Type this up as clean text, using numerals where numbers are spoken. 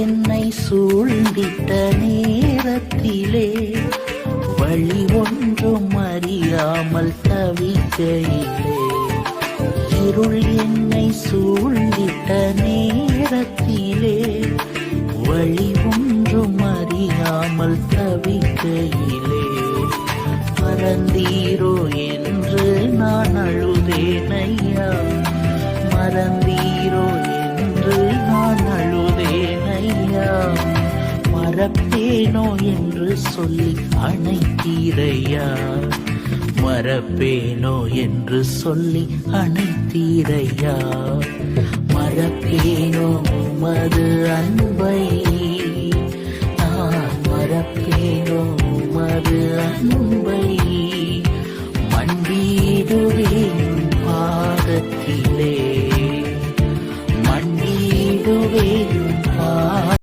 என்னை சூழ்ந்திட்ட நேரத்திலே வழி ஒன்றும் அறியாமல் தவிக்கையிலே, இருள் என்னை சூழ்ந்திட்ட நேரத்திலே வழி ஒன்றும் அறியாமல் தவிக்கையிலே, மறந்தீரோ என்று நான் அழுதேன் ஐயா, மறந்தீரோ என்று நான் அழுதேன் ஐயா, மறப்பேனோ என்று சொல்லி அணைத்தீரையா, மறப்பேனோ என்று சொல்லி அணைத்தீரையா, மறப்பேனோ உமது அன்பை, நான் மறப்பேனோ உமது அன்பை, மண்டிடுவேன் பாதத்திலே, மண்டிடுவேன்